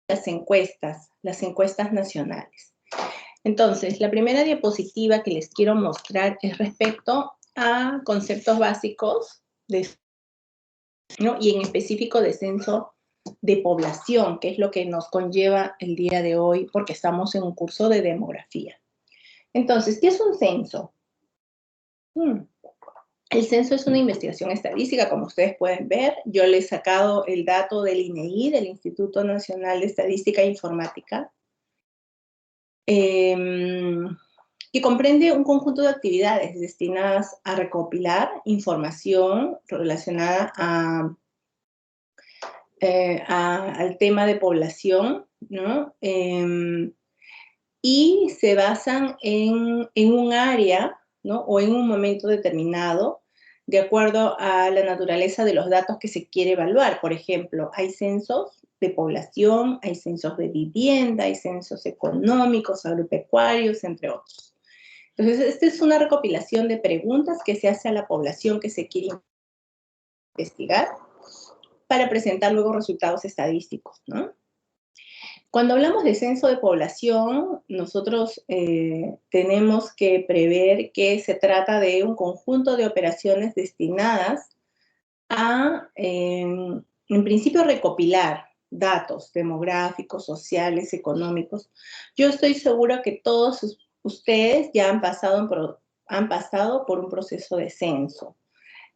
las encuestas nacionales. Entonces, la primera diapositiva que les quiero mostrar es respecto a conceptos básicos, ¿no? Y en específico de censo de población, que es lo que nos conlleva el día de hoy, porque estamos en un curso de demografía. Entonces, ¿qué es un censo? El censo es una investigación estadística, como ustedes pueden ver. Yo les he sacado el dato del INEI, del Instituto Nacional de Estadística e Informática, que comprende un conjunto de actividades destinadas a recopilar información relacionada al tema de población, ¿no? Y se basan en un área, ¿no? O en un momento determinado, de acuerdo a la naturaleza de los datos que se quiere evaluar. Por ejemplo, hay censos de población, hay censos de vivienda, hay censos económicos, agropecuarios, entre otros. Entonces, esta es una recopilación de preguntas que se hace a la población que se quiere investigar para presentar luego resultados estadísticos, ¿no? Cuando hablamos de censo de población, nosotros tenemos que prever que se trata de un conjunto de operaciones destinadas a, en principio, recopilar datos demográficos, sociales, económicos. Yo estoy segura que todos ustedes ya han pasado por un proceso de censo.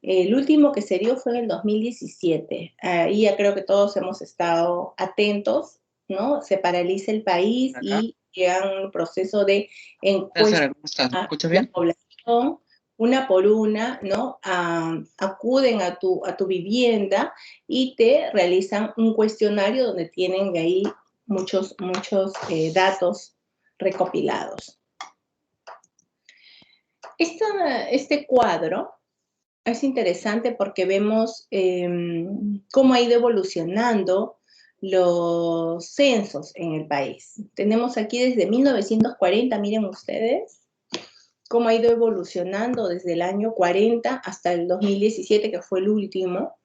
El último que se dio fue en el 2017. Ahí ya creo que todos hemos estado atentos, ¿no? Se paraliza el país y llega un proceso de encuesta a la población, una por una, ¿no? Acuden a tu vivienda y te realizan un cuestionario donde tienen de ahí muchos datos recopilados. Este cuadro es interesante porque vemos cómo ha ido evolucionando los censos en el país. Tenemos aquí desde 1940, miren ustedes, cómo ha ido evolucionando desde el año 40 hasta el 2017, que fue el último,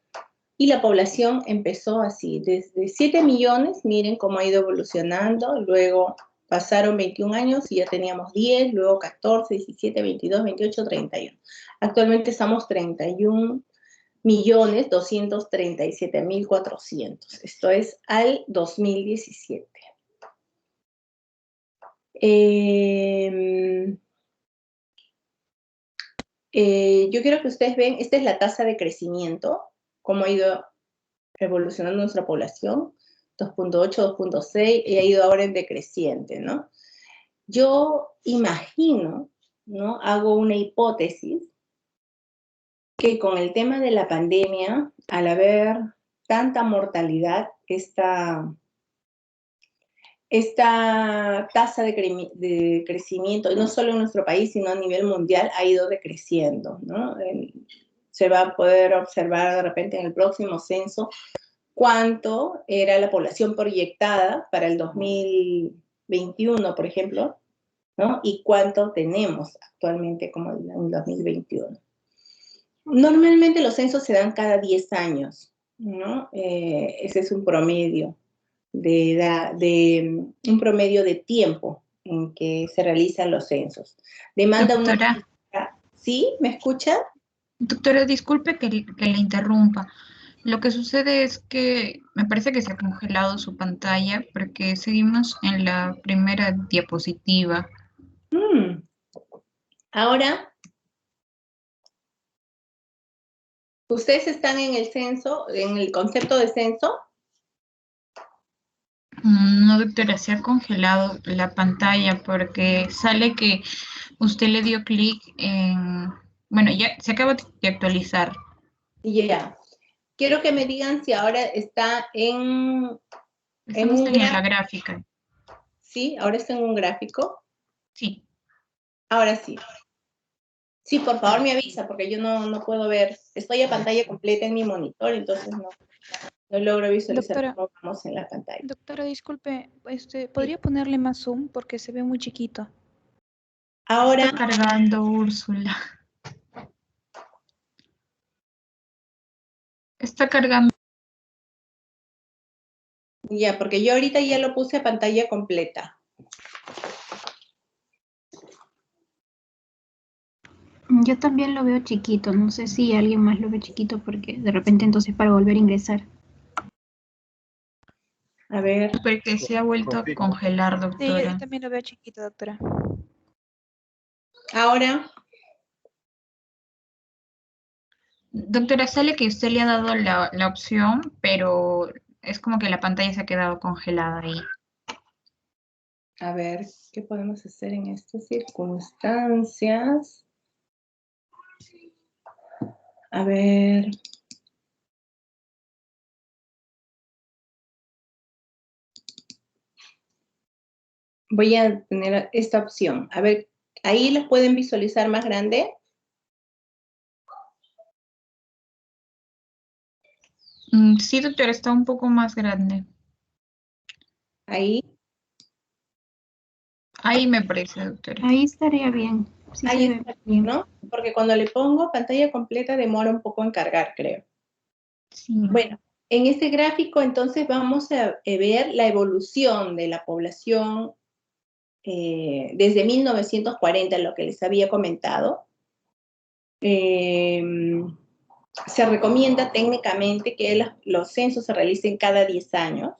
y la población empezó así, desde 7 millones, miren cómo ha ido evolucionando, luego pasaron 21 años y ya teníamos 10, luego 14, 17, 22, 28, 31. Actualmente estamos 31.237.400. Esto es al 2017. Yo quiero que ustedes vean, esta es la tasa de crecimiento, cómo ha ido evolucionando nuestra población, 2.8, 2.6, y ha ido ahora en decreciente, ¿no? Yo imagino, ¿no? Hago una hipótesis que con el tema de la pandemia, al haber tanta mortalidad, esta tasa de crecimiento, y no solo en nuestro país, sino a nivel mundial, ha ido decreciendo, ¿no? Se va a poder observar de repente en el próximo censo cuánto era la población proyectada para el 2021, por ejemplo, ¿no? Y cuánto tenemos actualmente como en el 2021. Normalmente los censos se dan cada 10 años, ¿no? Ese es un promedio un promedio de tiempo en que se realizan los censos. Demanda Doctora, ¿Sí? ¿Me escucha? Doctora, disculpe que le interrumpa. Lo que sucede es que me parece que se ha congelado su pantalla porque seguimos en la primera diapositiva. Ahora, ¿ustedes están en el censo, en el concepto de censo? No, doctora, se ha congelado la pantalla porque sale que usted le dio clic en... Bueno, ya se acaba de actualizar. Ya. Quiero que me digan si ahora está en Estamos un en la gráfico. gráfica. ¿Sí? ¿Ahora está en un gráfico? Sí. Ahora sí. Sí, por favor me avisa, porque yo no puedo ver. Estoy a pantalla completa en mi monitor, entonces no logro visualizar cómo vamos en la pantalla. Doctora, disculpe, Sí. ¿podría ponerle más zoom? Porque se ve muy chiquito. Ahora, Está cargando, Úrsula. Está cargando. Ya, porque yo ahorita ya lo puse a pantalla completa. Yo también lo veo chiquito, no sé si alguien más lo ve chiquito porque de repente entonces para volver a ingresar. A ver. Porque se ha vuelto a congelar, Sí, yo doctora. también lo veo chiquito, doctora. Ahora, Doctora, sale que usted le ha dado la opción, pero es como que la pantalla se ha quedado congelada ahí. a ver, ¿qué podemos hacer en estas circunstancias? A ver. Voy a tener esta opción. A ver, ahí las pueden visualizar más grande. Sí, doctora, está un poco más grande. Ahí. Ahí me parece, doctora. Ahí estaría bien, sí Ahí se ve está, bien. ¿no? Porque cuando le pongo pantalla completa demora un poco en cargar, creo. Sí. Bueno, en este gráfico entonces vamos a ver la evolución de la población desde 1940, lo que les había comentado. Se recomienda técnicamente que los censos se realicen cada 10 años.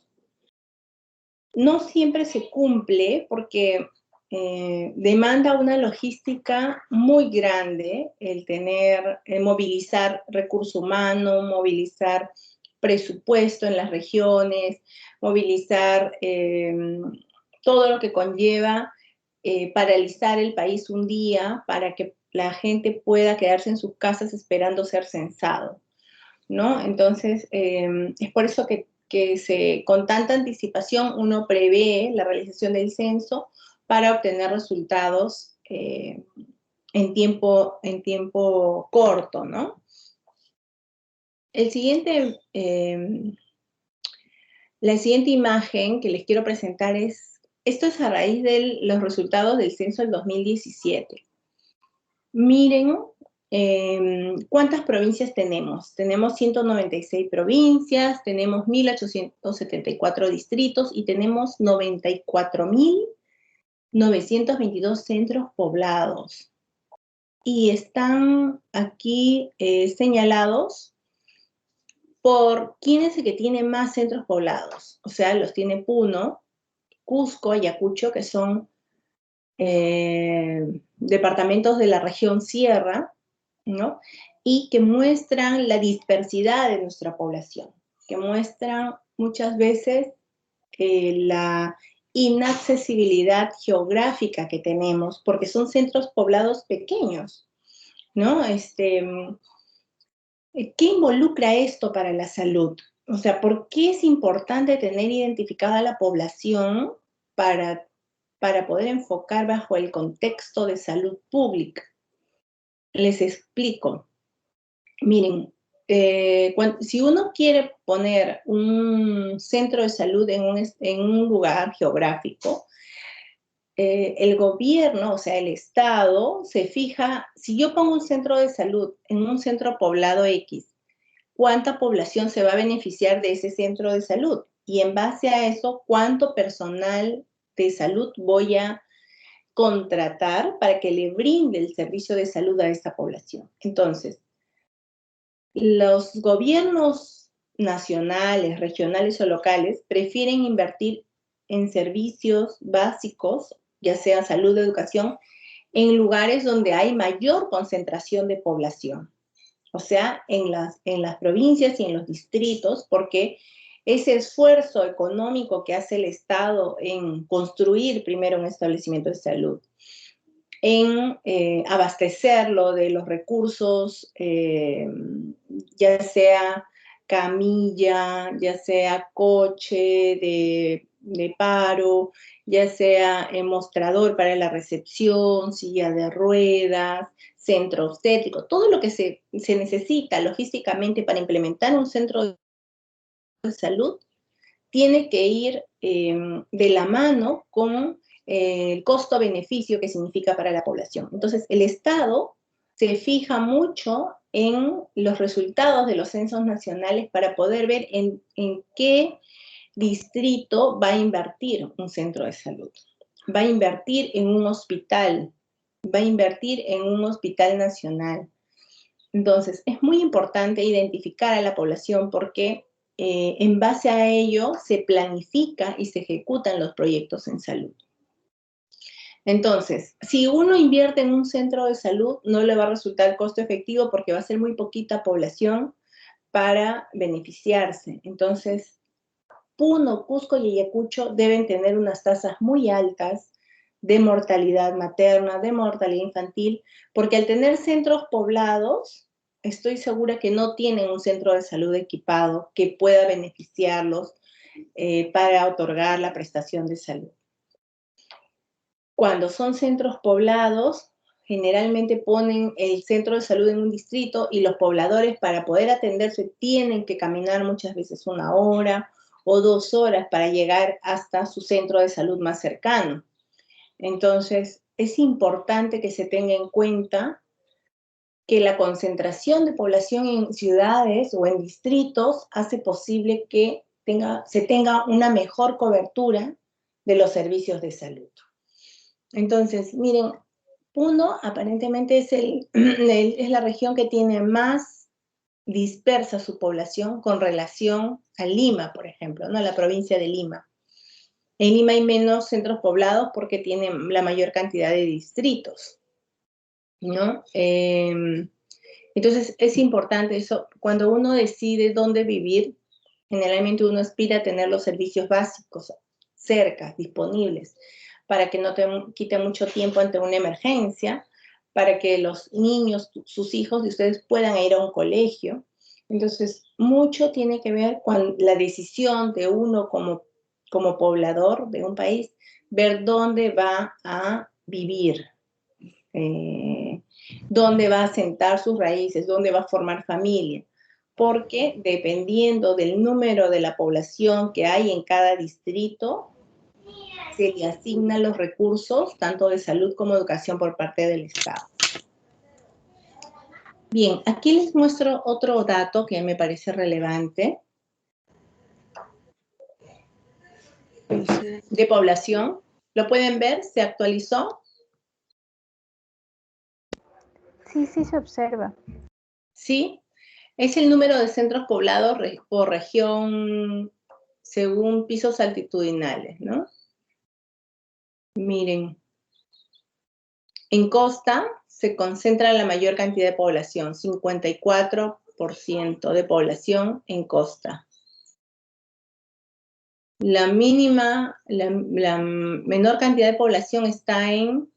No siempre se cumple porque demanda una logística muy grande el movilizar recurso humano, movilizar presupuesto en las regiones, movilizar todo lo que conlleva paralizar el país un día para que la gente pueda quedarse en sus casas esperando ser censado, ¿no? Entonces, es por eso que con tanta anticipación uno prevé la realización del censo para obtener resultados en tiempo corto, ¿no? La siguiente imagen que les quiero presentar esto es a raíz de los resultados del censo del 2017. Miren cuántas provincias tenemos. Tenemos 196 provincias, tenemos 1.874 distritos y tenemos 94.922 centros poblados. Y están aquí señalados por quién es el que tiene más centros poblados. O sea, los tiene Puno, Cusco, Ayacucho, que son departamentos de la región Sierra, ¿no? Y que muestran la dispersidad de nuestra población, que muestran muchas veces la inaccesibilidad geográfica que tenemos, porque son centros poblados pequeños, ¿no? ¿Qué involucra esto para la salud? O sea, ¿por qué es importante tener identificada la población para poder enfocar bajo el contexto de salud pública? Les explico. Miren, si uno quiere poner un centro de salud en un lugar geográfico, el gobierno, o sea, el Estado, se fija, si yo pongo un centro de salud en un centro poblado X, ¿cuánta población se va a beneficiar de ese centro de salud? Y en base a eso, ¿cuánto personal de salud voy a contratar para que le brinde el servicio de salud a esta población? Entonces, los gobiernos nacionales, regionales o locales prefieren invertir en servicios básicos, ya sea salud o educación, en lugares donde hay mayor concentración de población. O sea, en las provincias y en los distritos, porque ese esfuerzo económico que hace el Estado en construir primero un establecimiento de salud, en abastecerlo de los recursos, ya sea camilla, ya sea coche de paro, ya sea mostrador para la recepción, silla de ruedas, centro obstétrico, todo lo que se necesita logísticamente para implementar un centro de salud tiene que ir de la mano con el costo-beneficio que significa para la población. Entonces, el Estado se fija mucho en los resultados de los censos nacionales para poder ver en qué distrito va a invertir un centro de salud, va a invertir en un hospital, va a invertir en un hospital nacional. Entonces, es muy importante identificar a la población porque en base a ello se planifica y se ejecutan los proyectos en salud. Entonces, si uno invierte en un centro de salud, no le va a resultar costo efectivo porque va a ser muy poquita población para beneficiarse. Entonces, Puno, Cusco y Ayacucho deben tener unas tasas muy altas de mortalidad materna, de mortalidad infantil, porque al tener centros poblados, estoy segura que no tienen un centro de salud equipado que pueda beneficiarlos para otorgar la prestación de salud. Cuando son centros poblados, generalmente ponen el centro de salud en un distrito y los pobladores para poder atenderse tienen que caminar muchas veces 1 hora o 2 horas para llegar hasta su centro de salud más cercano. Entonces, es importante que se tenga en cuenta que la concentración de población en ciudades o en distritos hace posible que se tenga una mejor cobertura de los servicios de salud. Entonces, miren, Puno aparentemente es la región que tiene más dispersa su población con relación a Lima, por ejemplo, ¿no? La provincia de Lima. En Lima hay menos centros poblados porque tienen la mayor cantidad de distritos, ¿no? Entonces, es importante eso. Cuando uno decide dónde vivir, generalmente uno aspira a tener los servicios básicos cerca, disponibles, para que no te quite mucho tiempo ante una emergencia, para que los niños, sus hijos de ustedes puedan ir a un colegio. Entonces, mucho tiene que ver con la decisión de uno como poblador de un país, ver dónde va a vivir, dónde va a sentar sus raíces, dónde va a formar familia. Porque dependiendo del número de la población que hay en cada distrito, se le asignan los recursos, tanto de salud como educación, por parte del Estado. Bien, aquí les muestro otro dato que me parece relevante de población. ¿Lo pueden ver? ¿Se actualizó? Sí, sí se observa. Sí, es el número de centros poblados por región según pisos altitudinales, ¿no? Miren, en costa se concentra la mayor cantidad de población, 54% de población en costa. La menor cantidad de población está en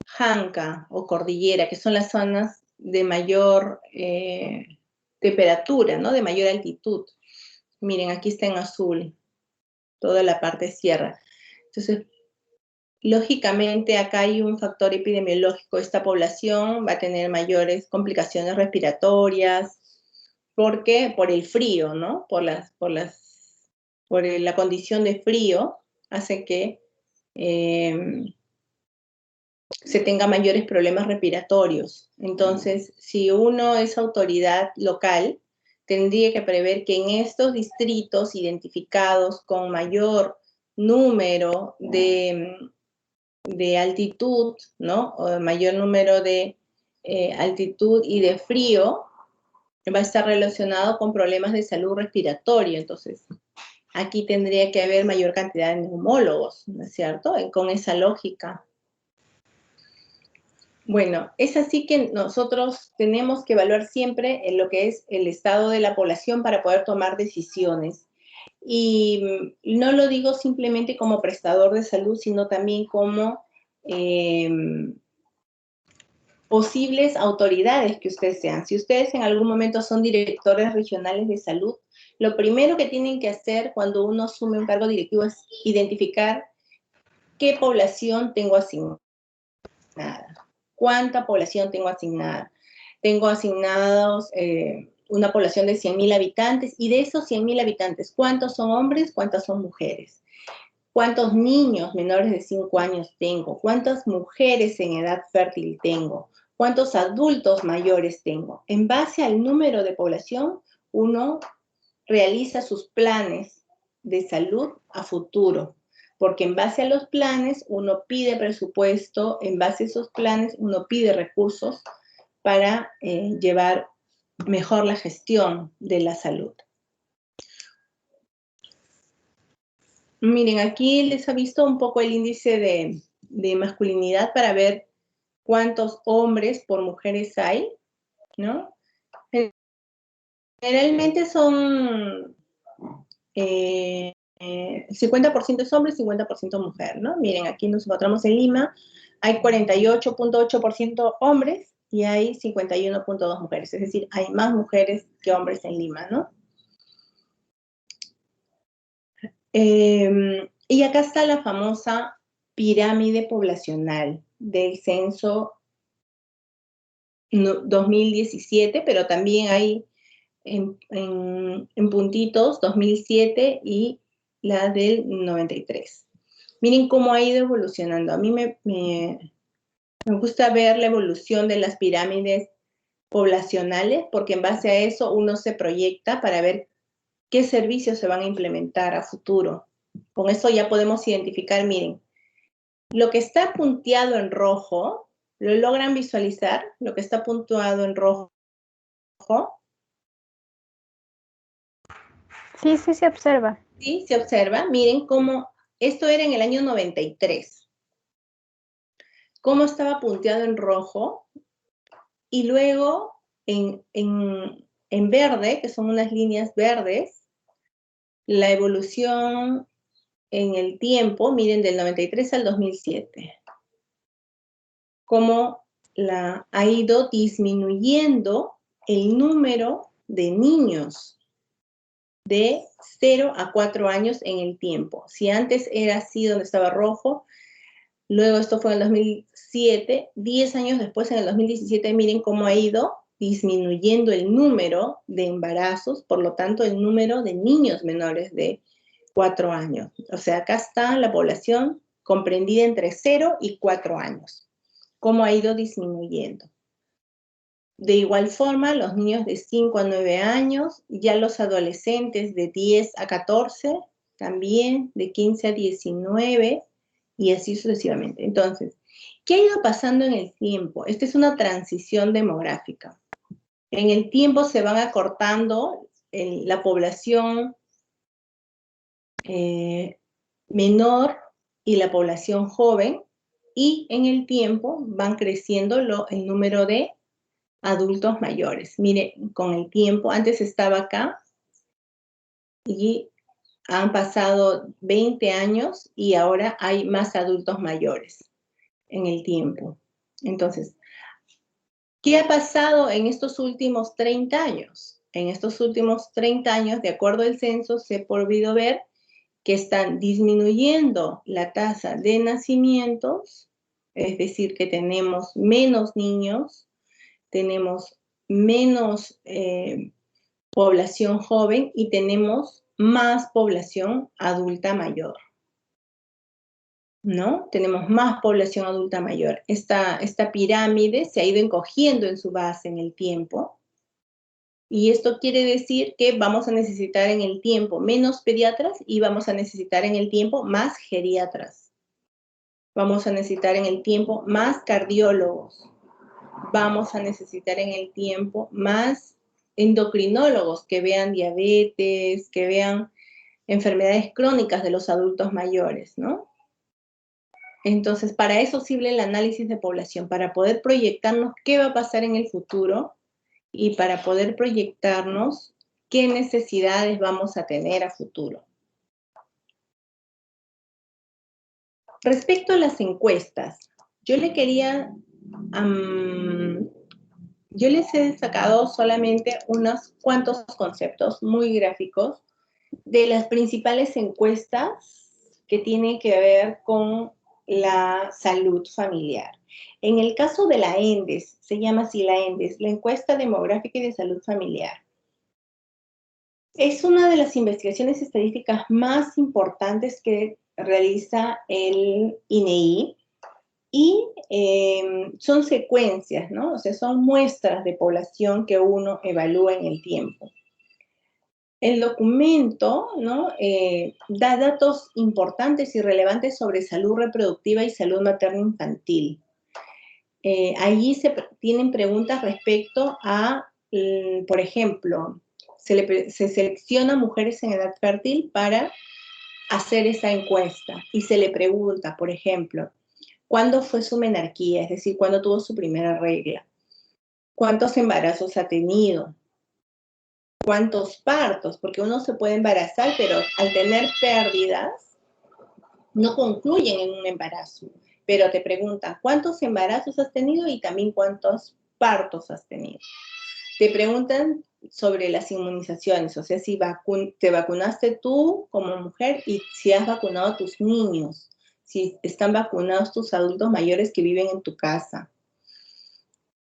Janca o Cordillera, que son las zonas de mayor temperatura, ¿no? De mayor altitud. Miren, aquí está en azul, toda la parte sierra. Entonces, lógicamente, acá hay un factor epidemiológico. Esta población va a tener mayores complicaciones respiratorias, porque por el frío, ¿no? Por la condición de frío, hace que se tenga mayores problemas respiratorios. Entonces, si uno es autoridad local, tendría que prever que en estos distritos identificados con mayor número de altitud, ¿no? O mayor número de altitud y de frío, va a estar relacionado con problemas de salud respiratoria. Entonces, aquí tendría que haber mayor cantidad de neumólogos, ¿no es cierto? Con esa lógica. Bueno, es así que nosotros tenemos que evaluar siempre en lo que es el estado de la población para poder tomar decisiones. Y no lo digo simplemente como prestador de salud, sino también como posibles autoridades que ustedes sean. Si ustedes en algún momento son directores regionales de salud, lo primero que tienen que hacer cuando uno asume un cargo directivo es identificar qué población tengo asignada. ¿Cuánta población tengo asignada? Tengo asignados una población de 100.000 habitantes, y de esos 100.000 habitantes, ¿cuántos son hombres? ¿Cuántas son mujeres? ¿Cuántos niños menores de 5 años tengo? ¿Cuántas mujeres en edad fértil tengo? ¿Cuántos adultos mayores tengo? En base al número de población, uno realiza sus planes de salud a futuro, porque en base a los planes uno pide presupuesto, en base a esos planes uno pide recursos para llevar mejor la gestión de la salud. Miren, aquí les ha visto un poco el índice de masculinidad para ver cuántos hombres por mujeres hay, ¿no? Generalmente son 50% es hombre, 50% mujer, ¿no? Miren, aquí nos encontramos en Lima, hay 48.8% hombres y hay 51.2 mujeres, es decir, hay más mujeres que hombres en Lima, ¿no? Y acá está la famosa pirámide poblacional del censo 2017, pero también hay en puntitos 2007 y la del 93. Miren cómo ha ido evolucionando. A mí me gusta ver la evolución de las pirámides poblacionales, porque en base a eso uno se proyecta para ver qué servicios se van a implementar a futuro. Con eso ya podemos identificar, miren, lo que está punteado en rojo, ¿lo logran visualizar? Lo que está puntuado en rojo. Sí, sí se observa. Sí, se observa. Miren cómo, esto era en el año 93. Cómo estaba punteado en rojo y luego en verde, que son unas líneas verdes, la evolución en el tiempo, miren, del 93 al 2007. Cómo ha ido disminuyendo el número de niños de 0 a 4 años en el tiempo. Si antes era así donde estaba rojo, luego esto fue en el 2007, 10 años después, en el 2017, miren cómo ha ido disminuyendo el número de embarazos, por lo tanto el número de niños menores de 4 años. O sea, acá está la población comprendida entre 0 y 4 años. Cómo ha ido disminuyendo. De igual forma, los niños de 5 a 9 años, ya los adolescentes de 10 a 14, también de 15 a 19, y así sucesivamente. Entonces, ¿qué ha ido pasando en el tiempo? Esta es una transición demográfica. En el tiempo se van acortando la población menor y la población joven, y en el tiempo van creciendo el número de adultos mayores. Mire, con el tiempo, antes estaba acá y han pasado 20 años y ahora hay más adultos mayores en el tiempo. Entonces, ¿qué ha pasado en estos últimos 30 años? En estos últimos 30 años, de acuerdo al censo, se ha podido ver que están disminuyendo la tasa de nacimientos, es decir, que tenemos menos niños, tenemos menos población joven y tenemos más población adulta mayor, ¿no? Tenemos más población adulta mayor. Esta pirámide se ha ido encogiendo en su base en el tiempo, y esto quiere decir que vamos a necesitar en el tiempo menos pediatras y vamos a necesitar en el tiempo más geriatras. Vamos a necesitar en el tiempo más cardiólogos. Vamos a necesitar en el tiempo más endocrinólogos que vean diabetes, que vean enfermedades crónicas de los adultos mayores, ¿no? Entonces, para eso sirve el análisis de población, para poder proyectarnos qué va a pasar en el futuro y para poder proyectarnos qué necesidades vamos a tener a futuro. Respecto a las encuestas, yo les he sacado solamente unos cuantos conceptos muy gráficos de las principales encuestas que tienen que ver con la salud familiar. En el caso de la ENDES, se llama así la ENDES, la Encuesta Demográfica y de Salud Familiar. Es una de las investigaciones estadísticas más importantes que realiza el INEI y son secuencias, ¿no? O sea, son muestras de población que uno evalúa en el tiempo. El documento, ¿no? Da datos importantes y relevantes sobre salud reproductiva y salud materno-infantil. Allí se tienen preguntas respecto a, por ejemplo, se selecciona mujeres en edad fértil para hacer esa encuesta y se le pregunta, por ejemplo, ¿cuándo fue su menarquía? Es decir, ¿cuándo tuvo su primera regla? ¿Cuántos embarazos ha tenido? ¿Cuántos partos? Porque uno se puede embarazar, pero al tener pérdidas, no concluyen en un embarazo. Pero te preguntan, ¿cuántos embarazos has tenido? Y también, ¿cuántos partos has tenido? Te preguntan sobre las inmunizaciones, o sea, si te vacunaste tú como mujer y si has vacunado a tus niños, si están vacunados tus adultos mayores que viven en tu casa.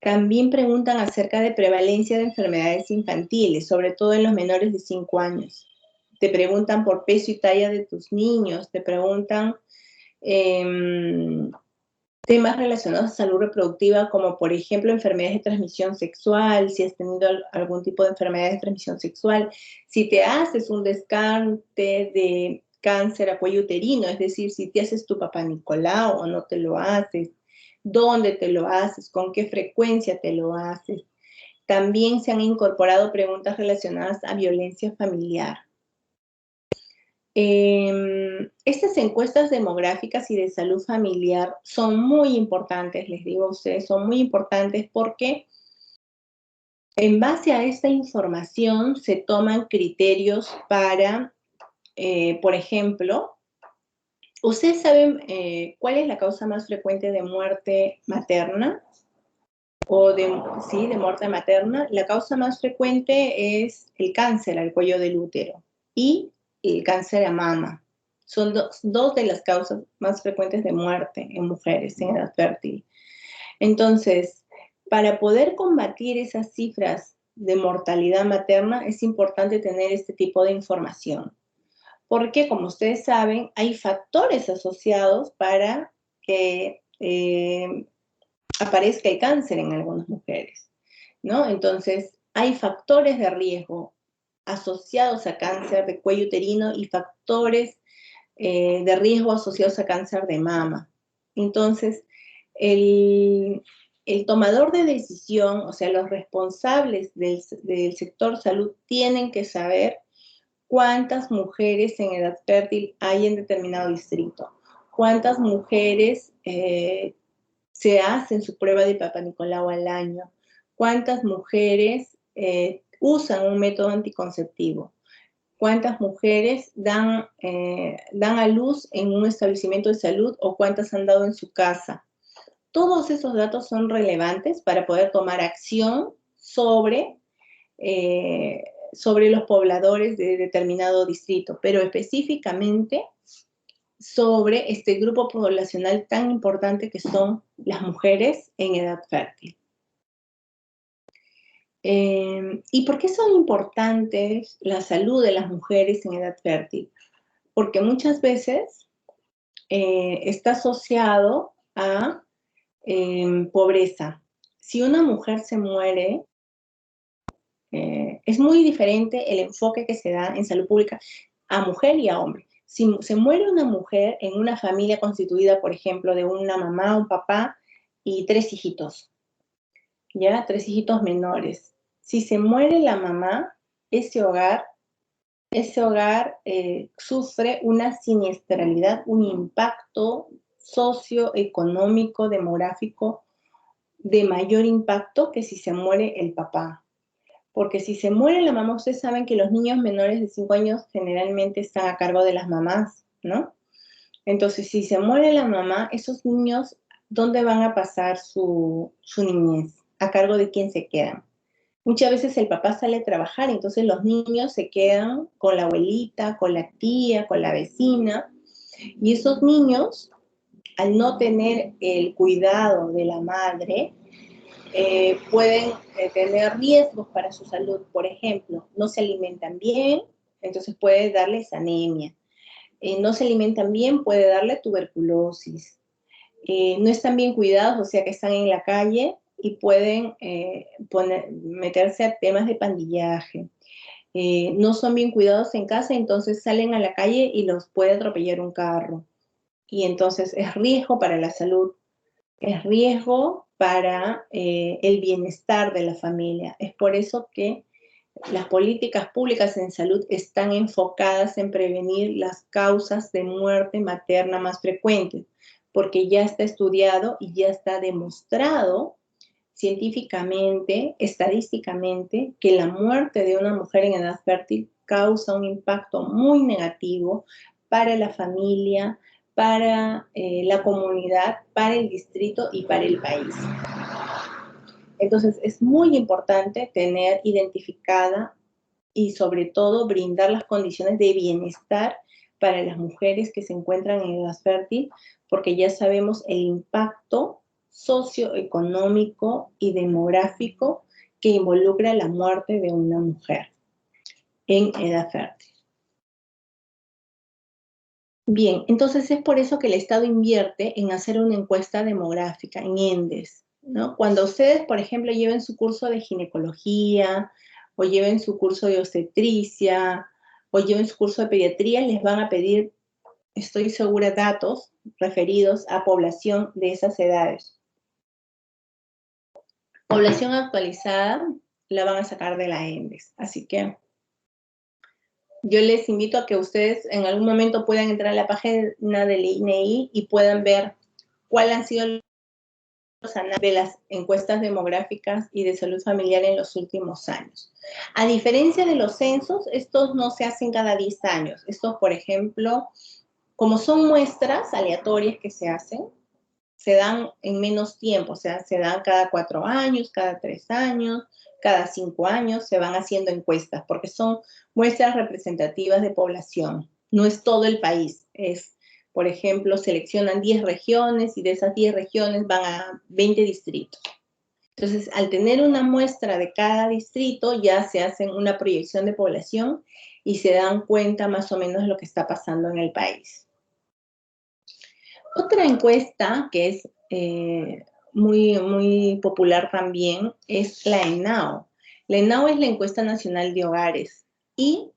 También preguntan acerca de prevalencia de enfermedades infantiles, sobre todo en los menores de 5 años. Te preguntan por peso y talla de tus niños, te preguntan temas relacionados a salud reproductiva, como por ejemplo enfermedades de transmisión sexual, si has tenido algún tipo de enfermedad de transmisión sexual, si te haces un descarte de cáncer a cuello uterino, es decir, si te haces tu Papá Nicolau o no te lo haces, dónde te lo haces, con qué frecuencia te lo haces. También se han incorporado preguntas relacionadas a violencia familiar. Estas encuestas demográficas y de salud familiar son muy importantes, les digo a ustedes, son muy importantes porque en base a esta información se toman criterios para, por ejemplo, ¿ustedes saben cuál es la causa más frecuente de muerte materna? Sí, de muerte materna. La causa más frecuente es el cáncer al cuello del útero y el cáncer a mama. Son dos de las causas más frecuentes de muerte en mujeres en edad fértil. Entonces, para poder combatir esas cifras de mortalidad materna, es importante tener este tipo de información. Porque, como ustedes saben, hay factores asociados para que aparezca el cáncer en algunas mujeres, ¿no? Entonces, hay factores de riesgo asociados a cáncer de cuello uterino y factores de riesgo asociados a cáncer de mama. Entonces, el tomador de decisión, o sea, los responsables del sector salud tienen que saber cuántas mujeres en edad fértil hay en determinado distrito, cuántas mujeres se hacen su prueba de Papá Nicolau al año, cuántas mujeres usan un método anticonceptivo, cuántas mujeres dan a luz en un establecimiento de salud o cuántas han dado en su casa. Todos esos datos son relevantes para poder tomar acción sobre los pobladores de determinado distrito, pero específicamente sobre este grupo poblacional tan importante que son las mujeres en edad fértil. ¿Y por qué son importantes la salud de las mujeres en edad fértil? Porque muchas veces está asociado a pobreza. Si una mujer se muere, es muy diferente el enfoque que se da en salud pública a mujer y a hombre. Si se muere una mujer en una familia constituida, por ejemplo, de una mamá, un papá y 3 hijitos, ¿ya? 3 hijitos menores. Si se muere la mamá, ese hogar sufre una siniestralidad, un impacto socioeconómico, demográfico de mayor impacto que si se muere el papá. Porque si se muere la mamá, ustedes saben que los niños menores de 5 años generalmente están a cargo de las mamás, ¿no? Entonces, si se muere la mamá, esos niños, ¿dónde van a pasar su niñez? ¿A cargo de quién se quedan? Muchas veces el papá sale a trabajar, entonces los niños se quedan con la abuelita, con la tía, con la vecina, y esos niños, al no tener el cuidado de la madre, pueden tener riesgos para su salud. Por ejemplo, no se alimentan bien, entonces puede darles anemia. No se alimentan bien, puede darle tuberculosis. No están bien cuidados, o sea que están en la calle y pueden meterse a temas de pandillaje. no son bien cuidados en casa, entonces salen a la calle y los puede atropellar un carro. Y entonces es riesgo para la salud, es riesgo para el bienestar de la familia. Es por eso que las políticas públicas en salud están enfocadas en prevenir las causas de muerte materna más frecuentes, porque ya está estudiado y ya está demostrado científicamente, estadísticamente, que la muerte de una mujer en edad fértil causa un impacto muy negativo para la familia, para la comunidad, para el distrito y para el país. Entonces, es muy importante tener identificada y sobre todo brindar las condiciones de bienestar para las mujeres que se encuentran en edad fértil, porque ya sabemos el impacto socioeconómico y demográfico que involucra la muerte de una mujer en edad fértil. Bien, entonces es por eso que el Estado invierte en hacer una encuesta demográfica, en ENDES, ¿no? Cuando ustedes, por ejemplo, lleven su curso de ginecología, o lleven su curso de obstetricia, o lleven su curso de pediatría, les van a pedir, estoy segura, datos referidos a población de esas edades. Población actualizada la van a sacar de la ENDES, así que yo les invito a que ustedes en algún momento puedan entrar a la página del INEI y puedan ver cuáles han sido los análisis de las encuestas demográficas y de salud familiar en los últimos años. A diferencia de los censos, estos no se hacen cada 10 años. Estos, por ejemplo, como son muestras aleatorias que se hacen, se dan en menos tiempo, o sea, se dan cada 4 años, cada 3 años, cada 5 años, se van haciendo encuestas, porque son muestras representativas de población. No es todo el país, es, por ejemplo, seleccionan 10 regiones y de esas 10 regiones van a 20 distritos. Entonces, al tener una muestra de cada distrito, ya se hacen una proyección de población y se dan cuenta más o menos de lo que está pasando en el país. Otra encuesta que es muy popular también es la ENAO. La ENAO es la Encuesta Nacional de Hogares y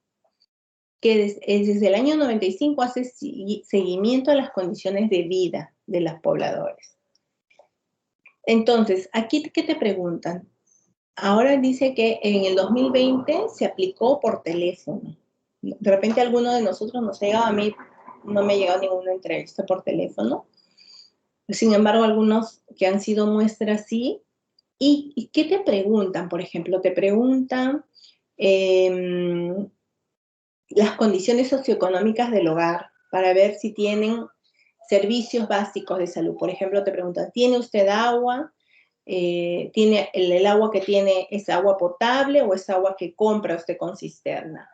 que desde el año 95 hace seguimiento a las condiciones de vida de los pobladores. Entonces, aquí, ¿qué te preguntan? Ahora dice que en el 2020 se aplicó por teléfono. De repente alguno de nosotros nos ha llegado, a mí no me ha llegado ninguna entrevista por teléfono. Sin embargo, algunos que han sido muestras sí. ¿Y qué te preguntan? Por ejemplo, te preguntan las condiciones socioeconómicas del hogar para ver si tienen servicios básicos de salud. Por ejemplo, te preguntan, ¿tiene usted agua? ¿Tiene el agua que tiene es agua potable o es agua que compra usted con cisterna?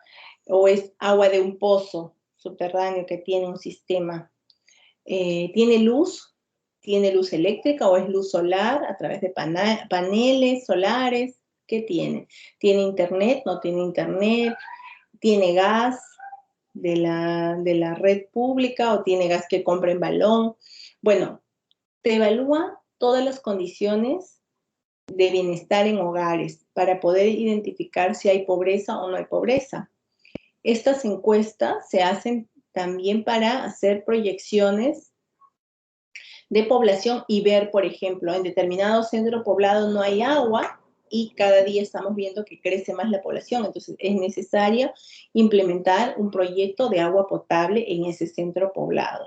¿O es agua de un pozo subterráneo que tiene un sistema? ¿Tiene luz? ¿Tiene luz eléctrica o es luz solar a través de paneles solares? ¿Qué tiene? ¿Tiene internet? ¿No tiene internet? ¿Tiene gas de la red pública o tiene gas que compra en balón? Bueno, te evalúa todas las condiciones de bienestar en hogares para poder identificar si hay pobreza o no hay pobreza. Estas encuestas se hacen también para hacer proyecciones de población y ver, por ejemplo, en determinado centro poblado no hay agua y cada día estamos viendo que crece más la población. Entonces, es necesario implementar un proyecto de agua potable en ese centro poblado.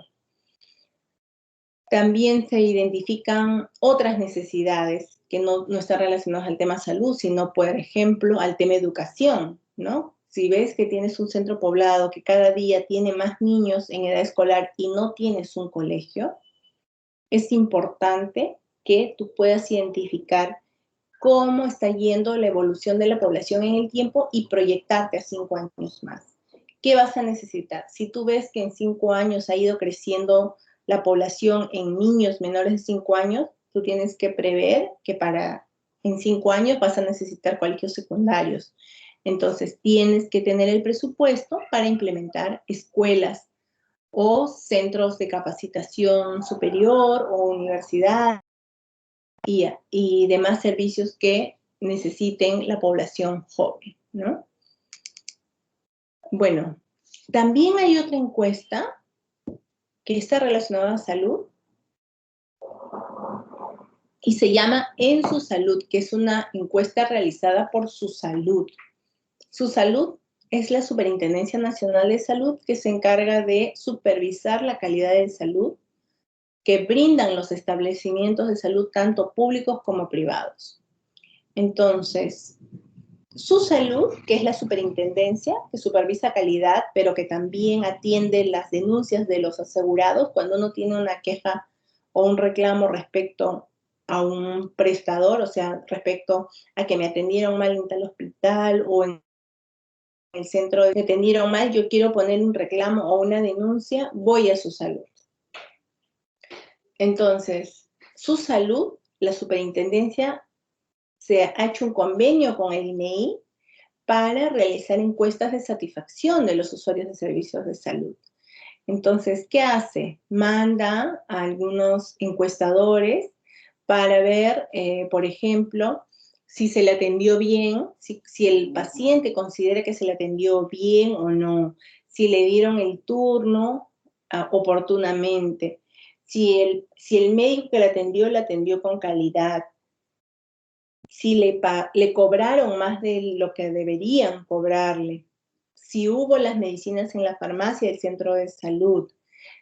También se identifican otras necesidades que no están relacionadas al tema salud, sino, por ejemplo, al tema educación, ¿no? Si ves que tienes un centro poblado que cada día tiene más niños en edad escolar y no tienes un colegio, es importante que tú puedas identificar cómo está yendo la evolución de la población en el tiempo y proyectarte a 5 años más. ¿Qué vas a necesitar? Si tú ves que en 5 años ha ido creciendo la población en niños menores de 5 años, tú tienes que prever que en 5 años vas a necesitar colegios secundarios. Entonces, tienes que tener el presupuesto para implementar escuelas o centros de capacitación superior o universidad y demás servicios que necesiten la población joven, ¿no? Bueno, también hay otra encuesta que está relacionada a salud y se llama En su Salud, que es una encuesta realizada por Su Salud. Su Salud es la Superintendencia Nacional de Salud que se encarga de supervisar la calidad de salud que brindan los establecimientos de salud, tanto públicos como privados. Entonces, Su Salud, que es la superintendencia que supervisa calidad, pero que también atiende las denuncias de los asegurados cuando uno tiene una queja o un reclamo respecto a un prestador, o sea, respecto a que me atendieron mal en tal hospital o en el centro de me atendieron mal, yo quiero poner un reclamo o una denuncia, voy a Su Salud. Entonces, Su Salud, la superintendencia, se ha hecho un convenio con el INEI para realizar encuestas de satisfacción de los usuarios de servicios de salud. Entonces, ¿qué hace? Manda a algunos encuestadores para ver, por ejemplo, si se le atendió bien, si el paciente considera que se le atendió bien o no, si le dieron el turno oportunamente, si el médico que le atendió con calidad, si le cobraron más de lo que deberían cobrarle, si hubo las medicinas en la farmacia del centro de salud,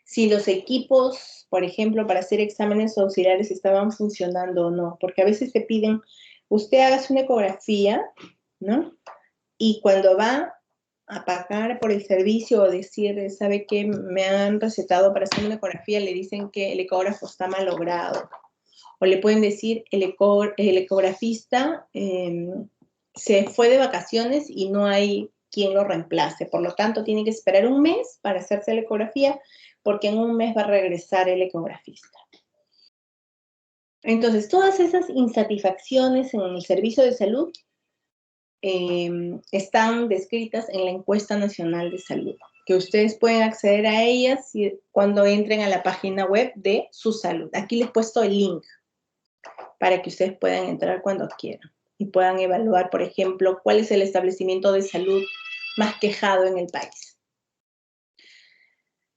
si los equipos, por ejemplo, para hacer exámenes auxiliares estaban funcionando o no, porque a veces te piden, usted hágase una ecografía, ¿no? Y cuando va a pagar por el servicio o decir, ¿sabe qué? Me han recetado para hacer una ecografía, le dicen que el ecógrafo está malogrado. O le pueden decir, el ecografista se fue de vacaciones y no hay quien lo reemplace. Por lo tanto, tiene que esperar un mes para hacerse la ecografía, porque en un mes va a regresar el ecografista. Entonces, todas esas insatisfacciones en el servicio de salud están descritas en la Encuesta Nacional de Salud, que ustedes pueden acceder a ellas cuando entren a la página web de Su Salud. Aquí les he puesto el link para que ustedes puedan entrar cuando quieran y puedan evaluar, por ejemplo, cuál es el establecimiento de salud más quejado en el país.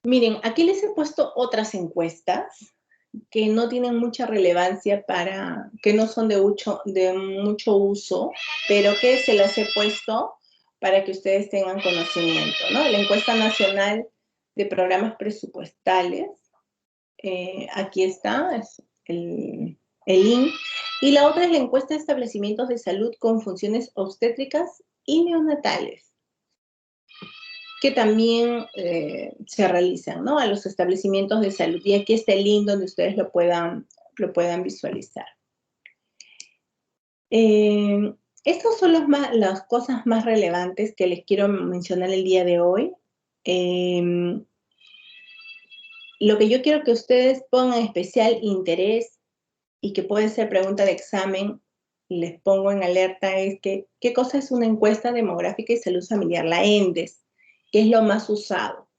Miren, aquí les he puesto otras encuestas que no tienen mucha relevancia que no son de mucho uso, pero que se las he puesto para que ustedes tengan conocimiento, ¿no? La Encuesta Nacional de Programas Presupuestales, aquí está, es el link. Y la otra es la encuesta de establecimientos de salud con funciones obstétricas y neonatales, que también se realizan, ¿no? A los establecimientos de salud. Y aquí está el link donde ustedes lo puedan visualizar. Estas son las cosas más relevantes que les quiero mencionar el día de hoy. Lo que yo quiero que ustedes pongan especial interés y que puede ser pregunta de examen, les pongo en alerta, es que, ¿qué cosa es una encuesta demográfica y salud familiar? La ENDES, que es lo más usado.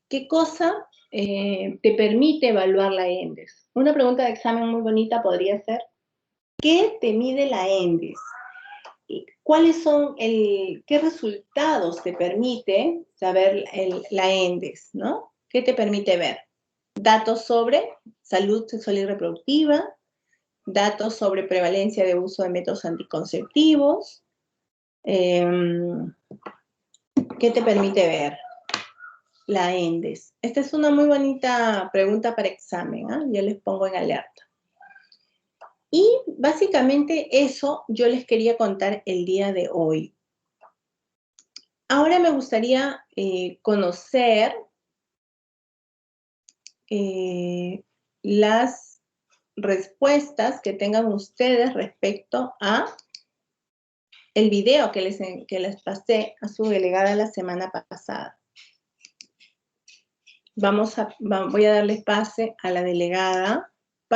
¿Qué cosa te permite evaluar la ENDES? Una pregunta de examen muy bonita podría ser, ¿qué te mide la ENDES? ¿Qué resultados te permite saber la ENDES, ¿no? ¿Qué te permite ver? Datos sobre salud sexual y reproductiva, datos sobre prevalencia de uso de métodos anticonceptivos. ¿Qué te permite ver? La ENDES. Esta es una muy bonita pregunta para examen, ¿eh? Yo les pongo en alerta. Y básicamente eso yo les quería contar el día de hoy. Ahora me gustaría conocer las respuestas que tengan ustedes respecto a el video que les pasé a su delegada la semana pasada. Voy a darles pase a la delegada